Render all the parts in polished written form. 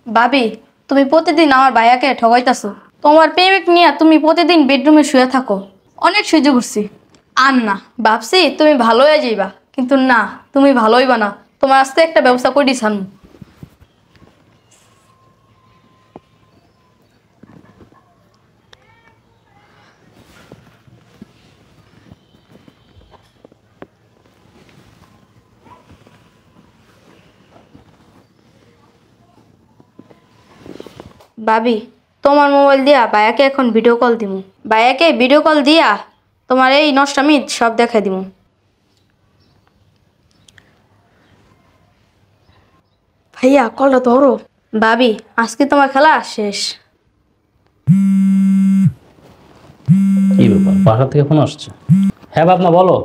ভাবি, তুমি প্রতিদিন আমার ভাইয়াকে ঠগাইতাছো। তোমার প্রেমিক নিয়ে তুমি প্রতিদিন বেডরুমে শুয়ে থাকো। অনেক সহ্য করছি, আর না। ভাবছি তুমি ভালো হয়ে যাইবা, কিন্তু না, তুমি ভালো হইবা না। তোমার আজকে একটা ব্যবস্থা করে দিছান। ভাবি, তোমার মোবাইল দিয়া ভাইয়াকে এখন ভিডিও কল দিমু। ভাইয়াকে ভিডিও কল দিয়া তোমার এই নষ্টামি সব দেখাই দিমু। ভাইয়া কলটা ধরো। ভাবি, আজকে তোমার খেলা শেষ। কি ব্যাপার, বাসা থেকে ফোন আসছে? হ্যাঁ বাপ, না বলো।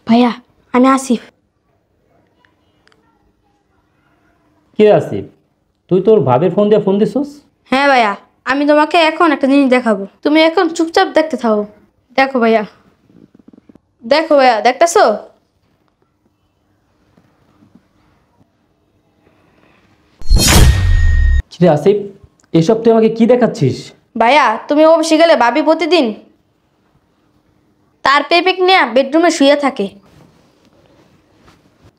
ভাইয়া, আমি আসিফ। কি আসিফ, তুই তোর ভাবির ফোন দিয়ে ফোন দিছিস? হ্যাঁ ভাইয়া, আমি তোমাকে এখন একটা জিনিস দেখাবো। তুমি এখন চুপচাপ দেখতে থাকো। দেখো ভাইয়া, দেখো ভাইয়া, দেখতেছো? কিরে আসিফ, এসব তুই আমাকে কি দেখাচ্ছিস? ভাইয়া, তুমি অফিসে গেলে ভাবি প্রতিদিন তার পেপিক নিয়ে বেডরুমে শুয়ে থাকে।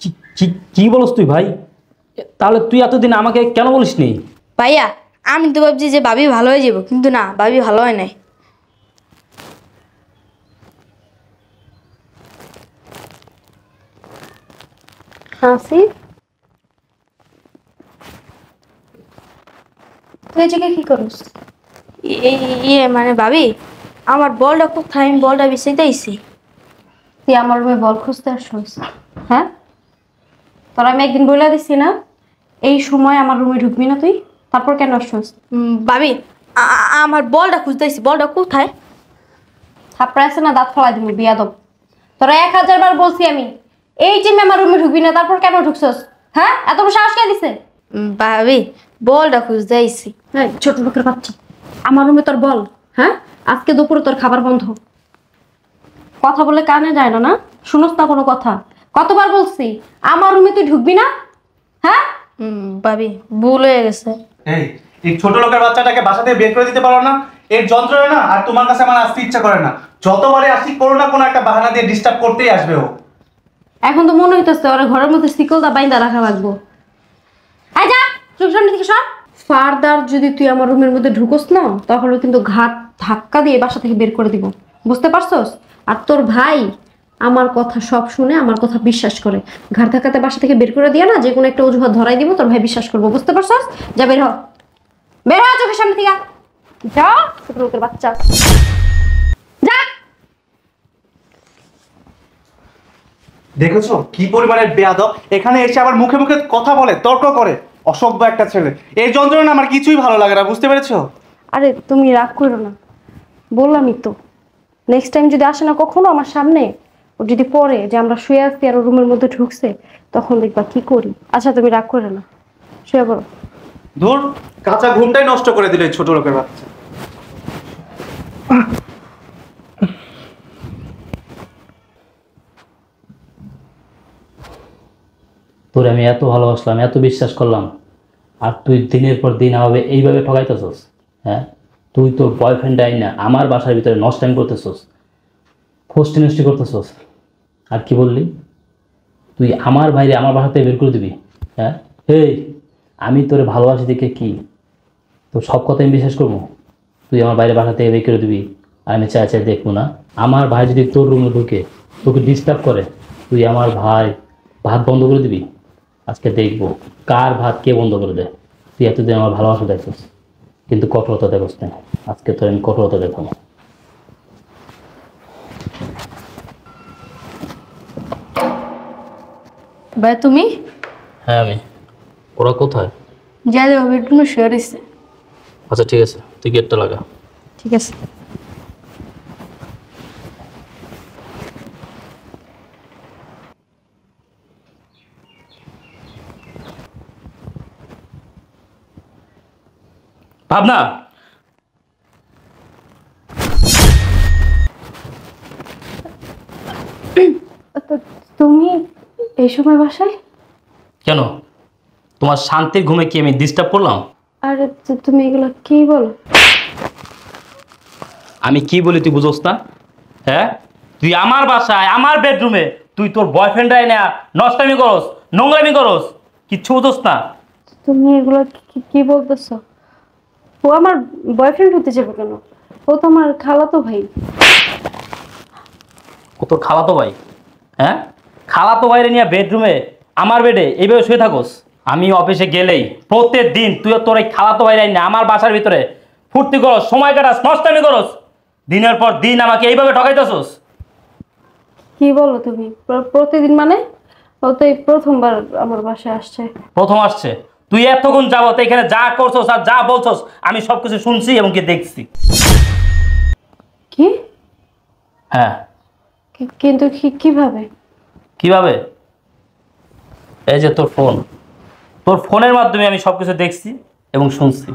কি কি কি বলস তুই ভাই? তাহলে তুই এতদিন আমাকে কেন বলিসনি? ভাইয়া, আমি তো ভাবছি যে ভাবি ভালো হয়ে যাবো, কিন্তু না, ভাবি ভালো হয় নাই। আসিফ, তুই এদিকে কি করিস? ইয়ে মানে ভাবি, আমার বলটা কোথায়? আমি বলটা বিছাইতে আইছি। তুই আমার রুমে বল খুঁজতে আসছিস? হ্যাঁ, তোর আমি একদিন বলে দিছি না এই সময় আমার রুমে ঢুকবি না তুই? তারপর কেন আসছিস? ভাবি, আমার বলটা খুঁজতেছি। বলটা কোথায়? থাপড়া আছে না, দাঁত ফলাই দিবি বিয়াদব। তোরা 1000 বার বলছি আমি এই যে আমার রুমে ঢুকবি না, তারপর কেন ঢুকছস? হ্যাঁ, এত বড় সাহস কে দিছে? ভাবি, বলটা খুঁজতে আইছি। হ্যাঁ, ছোট লোকের বাচ্চা, আমার রুমে তোর বল? হ্যাঁ, আজকে দুপুরে তোর খাবার বন্ধ। কথা বলে কানে যায় না? না শুনস না কোনো কথা? কতবার বলছি আমার রুমে তুই ঢুকবি না? হ্যাঁ ভাবি, ভুল হয়ে গেছে। এই এই ছোট লোকের বাচ্চাটাকে বাসা থেকে বের করে দিতে পারো না? এর যন্ত্রণা না আর তোমার কাছে আমার আসতে ইচ্ছা করে না। যতবারে আসি কোনো না কোনো একটা বাহানা দিয়ে ডিস্টার্ব করতেই আসবে ও। এখন তো মনে হইতেছে ওরা ঘরের মধ্যে শিকলদা বাইন্দা রাখা লাগবো। আয় যা, চুপ, সামনে থেকে সর। ফারদার যদি তুই আমার রুমের মধ্যে ঢুকোস না, তাহলে কিন্তু ঘাট ধাক্কা দিয়ে বাসা থেকে বের করে দিব, বুঝতে পারছস? আর তোর ভাই আমার কথা সব শুনে আমার কথা বিশ্বাস করে, ঘাট ধাক্কাতে বাসা থেকে বের করে দিয়ে না, যে কোনো একটা অজুহাত ধরাই দিব, তোর ভাই বিশ্বাস করবো, বুঝতে পারছস? যা, বের হ, বের হ চোখের সামনে থেকে। যা, ছোট লোকের বাচ্চা, যা। দেখেছো কি পরিমাণের বেয়াদব? এখানে এসে আবার মুখে মুখে কথা বলে, তর্ক করে। অসভ্য একটা ছেলে। এই যন্ত্রণা আমার কিছুই ভালো লাগে না, বুঝতে পেরেছো? আরে তুমি রাগ করো না, বললামই তো, নেক্সট টাইম যদি আসে না কখনো আমার সামনে, ও যদি পড়ে যে আমরা শুয়ে আসছি আর রুমের মধ্যে ঢুকছে, তখন দেখবা কি করি। আচ্ছা তুমি রাগ করো না, শুয়ে পড়ো। ধুর, কাঁচা ঘুমটাই নষ্ট করে দিল এই ছোট লোকের বাচ্চা। তোরে আমি এত ভালোবাসলাম, এত বিশ্বাস করলাম, আর তুই দিনের পর দিন আমাকে এইভাবে ঠকাইতেছস। হ্যাঁ, তুই তোর বয়ফ্রেন্ড আই না আমার বাসার ভিতরে নষ্টাইম করতেছস, ফষ্টি নষ্টি করতেছস। আর কি বললি? তুই আমার বাইরে আমার বাসা থেকে বের করে দিবি? হ্যাঁ, এই আমি তোরে ভালোবাসি দেখে কি তোর সব কথা আমি বিশ্বাস করবো? তুই আমার বাইরে বাসা থেকে বের করে দিবি আর আমি চাই চাই দেখবো না? আমার ভাই যদি তোর রুমে ঢুকে তোকে ডিস্টার্ব করে, তুই আমার ভাই ভাত বন্ধ করে দিবি? আজকে দেখবো কার ভাত কে বন্ধ করে দেয়। তুই এতদিন আমার ভালোবাসা দেখছিস, কিন্তু কঠোরতা দেখোস না। আজকে তোর আমি কঠোরতা দেখাবো। ভাই তুমি? হ্যাঁ আমি। ওরা কোথায়? যাই দেবো, বেডরুমে শুয়ে রয়েছে। আচ্ছা ঠিক আছে, তুই গেটটা লাগা। ঠিক আছে। ভাবনা, তুমি এই সময় বাসায়? কেন তোমার শান্তির ঘুমে কি আমি ডিস্টার্ব করলাম? আরে তুমি এগুলো কি বলো? আমি কি বলি তুই বুঝোস না? হ্যাঁ, তুই আমার বাসায় আমার বেডরুমে তুই তোর বয়ফ্রেন্ড আয় না নষ্টামি করস, নোংরামি করস, কিচ্ছু বুঝোস না। তুমি এগুলো কি বলতেছো? ও আমার বয়ফ্রেন্ড হতে যাবে কেন? ও তো আমার খালাতো ভাই। ও তোর খালাতো ভাই? হ্যাঁ, খালাতো ভাইরে নিয়ে বেডরুমে আমার বেডে এইভাবে শুয়ে থাকোস? আমি অফিসে গেলেই প্রত্যেক দিন তুই তোর এই খালাতো ভাইরে না আমার বাসার ভিতরে ফুর্তি করস, সময় কাটাস, নষ্টামি করস, দিনের পর দিন আমাকে এইভাবে ঠকাইতেছস। কি বলো তুমি? প্রতিদিন মানে? ও তো এই প্রথমবার আমার বাসায় আসছে। প্রথম আসছে? তুই এতক্ষণ যাবত এখানে যা করছস আর যা বলছস আমি সবকিছু শুনছি এবং কি দেখছি। কি? হ্যাঁ। কিন্তু কিভাবে? কিভাবে? এই যে তোর ফোন, তোর ফোনের মাধ্যমে আমি সবকিছু দেখছি এবং শুনছি।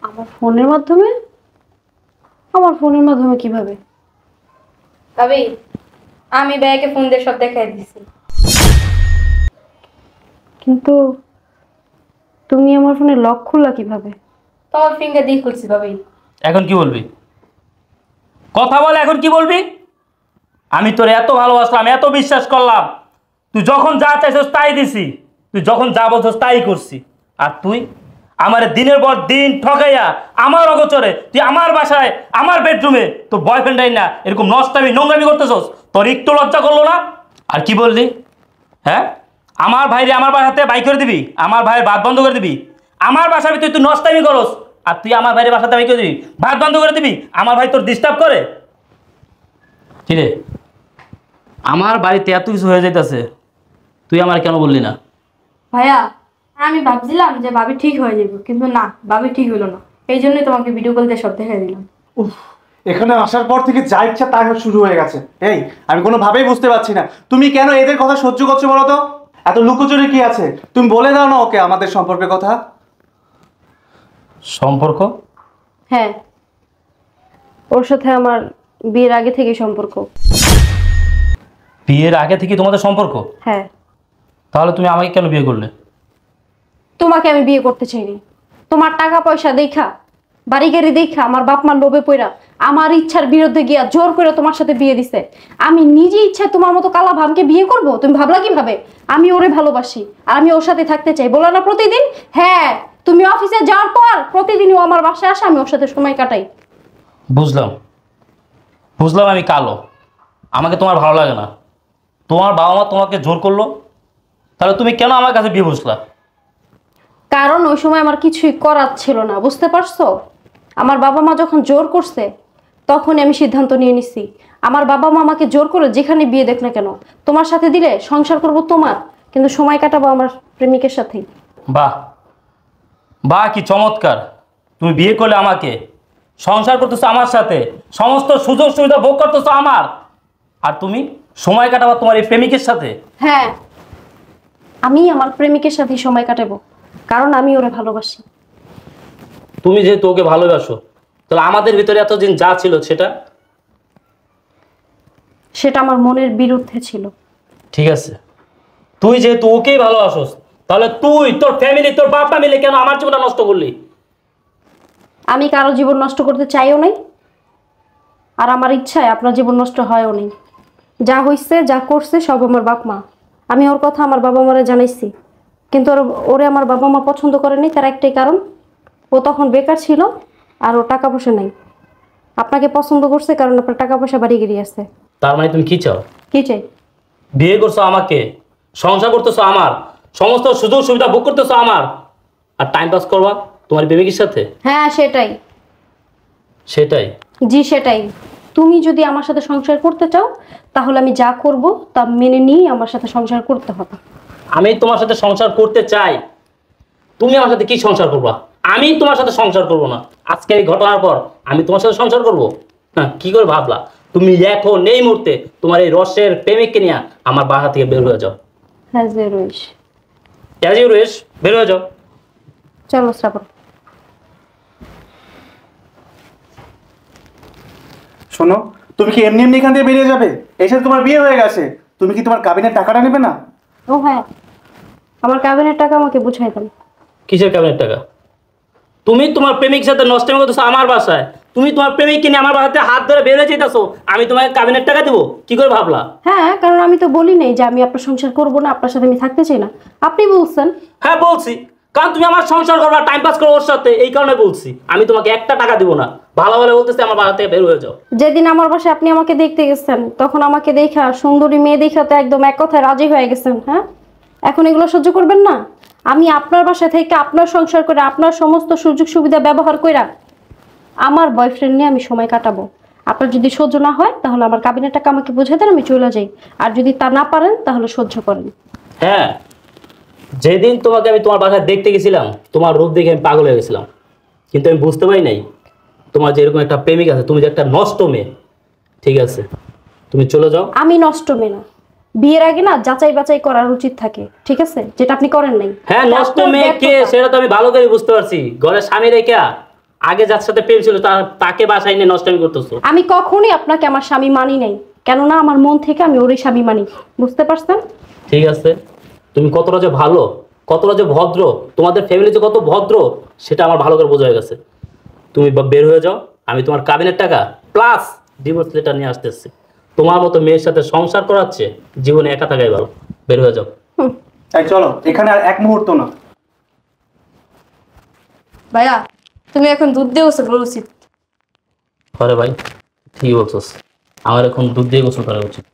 আমার ফোনের মাধ্যমে? আমার ফোনের মাধ্যমে কিভাবে? ভাবি, আমি ব্যাগে ফোন দিয়ে সব দেখাই দিছি। কিন্তু তুমি আমার ফোনে লক খুললা কিভাবে? তোমার ফিঙ্গার দিয়ে খুলছি ভাবি। এখন কি বলবি? কথা বল, এখন কি বলবি? আমি তোর এত ভালোবাসলাম, এত বিশ্বাস করলাম, তুই যখন যা চাইছস তাই দিছি, তুই যখন যা বলছস তাই করছি। আর তুই আমার দিনের পর দিন ঠকাইয়া আমার অগোচরে তুই আমার বাসায় আমার বেডরুমে তোর বয়ফ্রেন্ড আই না এরকম নষ্টামি নোংরামি করতেছস। তোর একটু লজ্জা করলো না? আর কি বললি? হ্যাঁ, আমার ভাইরে আমার বাসাতে বাই করে দিবি, আমার ভাইয়ের ভাত বন্ধ করে দিবি, আমার বাসার ভিতরে তুই নষ্টামি করস, আর তুই আমার ভাইয়ের বাসাতে বাই করে দিবি, ভাত বন্ধ করে দিবি, আমার ভাই তোর ডিস্টার্ব করে? কি রে, আমার বাড়িতে এত কিছু হয়ে যাইতেছে, তুই আমার কেন বললি না? ভাইয়া, আমি ভাবছিলাম যে ভাবি ঠিক হয়ে যাবে, কিন্তু না, ভাবি ঠিক হলো না। এই জন্যই তোমাকে ভিডিও কল দিয়ে সব দেখাই দিলাম। উফ, এখানে আসার পর থেকে যা ইচ্ছা তাই শুরু হয়ে গেছে। এই, আমি কোনোভাবেই বুঝতে পারছি না তুমি কেন এদের কথা সহ্য করছো বলো তো? এত লুকোচুরি কি আছে? তুমি বলে দাও না ওকে আমাদের সম্পর্কের কথা। সম্পর্ক? হ্যাঁ, ওর সাথে আমার বিয়ের আগে থেকে সম্পর্ক। বিয়ের আগে থেকে তোমাদের সম্পর্ক? হ্যাঁ। তাহলে তুমি আমাকে কেন বিয়ে করলে? তোমাকে আমি বিয়ে করতে চাইনি। তোমার টাকা পয়সা দেখা, বাড়ি গাড়ি দেখা আমার বাপ মার লোভে পড়া আমার ইচ্ছার বিরুদ্ধে গিয়া জোর করে তোমার সাথে বিয়ে দিছে। আমি নিজে ইচ্ছায় তোমার মতো কালা ভামকে বিয়ে করব? তুমি ভাবলা কিভাবে? আমি ওরে ভালোবাসি আর আমি ওর সাথে থাকতে চাই, বলো না প্রতিদিন? হ্যাঁ, তুমি অফিসে যাওয়ার পর প্রতিদিনই ও আমার বাসায় আসে, আমি ওর সাথে সময় কাটাই। বুঝলাম, বুঝলাম আমি কালো, আমাকে তোমার ভালো লাগে না, তোমার বাবা মা তোমাকে জোর করলো, তাহলে তুমি কেন আমার কাছে বিয়ে বসলা? কারণ ওই সময় আমার কিছুই করার ছিল না, বুঝতে পারছো? আমার বাবা মা যখন জোর করছে তখনই আমি সিদ্ধান্ত নিয়ে নিছি। আমার বাবা মা আমাকে জোর করে যেখানে বিয়ে দেখ না কেন, তোমার সাথে দিলে সংসার করব তোমার, কিন্তু সময় কাটাবো আমার প্রেমিকের সাথেই। বাহ বাহ, কি চমৎকার! তুমি বিয়ে করলে আমাকে, সংসার করতেছো আমার সাথে, সমস্ত সুযোগ সুবিধা ভোগ করতেছো আমার, আর তুমি সময় কাটাবা তোমার এই প্রেমিকের সাথে। হ্যাঁ, আমি আমার প্রেমিকের সাথেই সময় কাটাবো, কারণ আমি ওরে ভালোবাসি। তুমি যেহেতু ওকে ভালোবাসো, তাহলে আমাদের ভিতরে এতদিন যা ছিল সেটা আমার মনের বিরুদ্ধে ছিল। ঠিক আছে, তুই যেহেতু ওকেই ভালোবাসোস, তাহলে তুই তোর ফ্যামিলি তোর বাবা মিলে কেন আমার জীবনটা নষ্ট করলি? আমি কারো জীবন নষ্ট করতে চাইও নাই, আর আমার ইচ্ছায় আপনার জীবন নষ্ট হয়ও নেই। যা হইছে যা করছে সব আমার বাপ মা। আমি ওর কথা আমার বাবা মারে জানাইছি, কিন্তু ওরে আমার বাবা মা পছন্দ করেনি। তার একটাই কারণ, ও তখন বেকার ছিল আর ও টাকা পয়সা নাই। আপনাকে পছন্দ করছে কারণ আপনার টাকা পয়সা বাড়ি গিয়ে আছে। তার মানে তুমি কি চাও? কি চাই? বিয়ে করছো আমাকে, সংসার করতেছো আমার, সমস্ত সুযোগ সুবিধা ভোগ করতেছো আমার, আর টাইম পাস করবা তোমার প্রেমিকের সাথে? হ্যাঁ, সেটাই। সেটাই? জি, সেটাই। তুমি যদি আমার সাথে সংসার করতে চাও তাহলে আমি যা করব তা মেনে নিয়ে আমার সাথে সংসার করতে হবে। আমি তোমার সাথে সংসার করতে চাই, তুমি আমার সাথে কি সংসার করবা? আমি তোমার সাথে সংসার করব না। আজকে এই ঘটনার পর আমি তোমার সাথে সংসার করব? হ্যাঁ, কি করে ভাবলা? তুমি এখন এই মুহূর্তে তোমার এই রসের প্রেমিককে নিয়ে আমার বাসা থেকে বের হয়ে যাও। হ্যাঁ, রয়েশ। রয়েশ, বের হয়ে যাও। চলো শ্রাবণ। শোনো, তুমি কি এমনি এমনি এখান থেকে বেরিয়ে যাবে? এর সাথে তোমার বিয়ে হয়ে গেছে, তুমি কি তোমার কাবিনের টাকাটা নেবে না? ও হ্যাঁ, আমার কাবিনের টাকা আমাকে বুঝাই দেন। কিসের ক্যাবিনেট টাকা? তুমি তোমার প্রেমিক সাথে নষ্ট করতেছো আমার বাসায়, তুমি তোমার প্রেমিক কিনে আমার বাসাতে হাত ধরে বের হয়ে যেতেছো, আমি তোমাকে কাবিনের টাকা দেবো? কি করে ভাবলা? হ্যাঁ, কারণ আমি তো বলি নাই যে আমি আপনার সংসার করব না, আপনার সাথে আমি থাকতে চাই না। আপনি বলছেন। হ্যাঁ বলছি, কারণ তুমি আমার সংসার করবা, টাইম পাস করো ওর সাথে, এই কারণে বলছি। আমি তোমাকে একটা টাকা দিব না, ভালো ভালো বলতেছি আমার বাসা থেকে বের হয়ে যাও। যেদিন আমার বাসায় আপনি আমাকে দেখতে গেছেন, তখন আমাকে দেখা সুন্দরী মেয়ে দেখা তো একদম এক কথায় রাজি হয়ে গেছেন। হ্যাঁ, এখন এগুলো সহ্য করবেন না? আমি আপনার বাসায় থেকে আপনার সংসার করে আপনার সমস্ত সুযোগ সুবিধা ব্যবহার কইরা আমার বয়ফ্রেন্ড নিয়ে আমি সময় কাটাবো। আপনার যদি সহ্য না হয় তাহলে আমার কাবিনের টাকা আমাকে বুঝে দেন, আমি চলে যাই। আর যদি তা না পারেন তাহলে সহ্য করেন। হ্যাঁ, যেদিন তোমাকে আমি তোমার বাসায় দেখতে গেছিলাম, তোমার রূপ দেখে আমি পাগল হয়ে গেছিলাম, কিন্তু আমি বুঝতে পারি নাই তোমার যে এরকম একটা প্রেমিক আছে, তুমি যে একটা নষ্ট মেয়ে। ঠিক আছে, তুমি চলে যাও। আমি নষ্ট মেয়ে না, বিয়ের আগে না যাচাই বাছাই করার উচিত থাকে, ঠিক আছে? যেটা আপনি করেন নাই। হ্যাঁ, নষ্ট আপনার মেয়ে কে ব্যর্থতা। সেটা তো আমি ভালো করে বুঝতে পারছি। ঘরে স্বামী রেখে আগে যার সাথে প্রেম ছিল তাকে বাসায় নিয়ে নষ্টামি করতেছো। আমি কখনোই আপনাকে আমার স্বামী মানি নাই, কেননা আমার মন থেকে আমি ওরই স্বামী মানি। বুঝতে পারছেন? ঠিক আছে, তুমি কতটা যে ভালো, কতটা যে ভদ্র, তোমাদের ফ্যামিলি যে কত ভদ্র, সেটা আমার ভালো করে বোঝা হয়ে গেছে। তুমি বের হয়ে যাও, আমি তোমার কাবিনের টাকা প্লাস ডিভোর্স লেটার নিয়ে আসতেছি। তোমার মতো মেয়ের সাথে সংসার করাচ্ছে, জীবনে একা থাকাই ভালো। বের হয়ে যাও। এই চলো, এখানে আর এক মুহূর্ত না। ভাইয়া তুমি এখন দুধ দিয়ে গোসল করা উচিত। আরে ভাই, ঠিক বলছস, আমার এখন দুধ দিয়ে গোসল করা উচিত।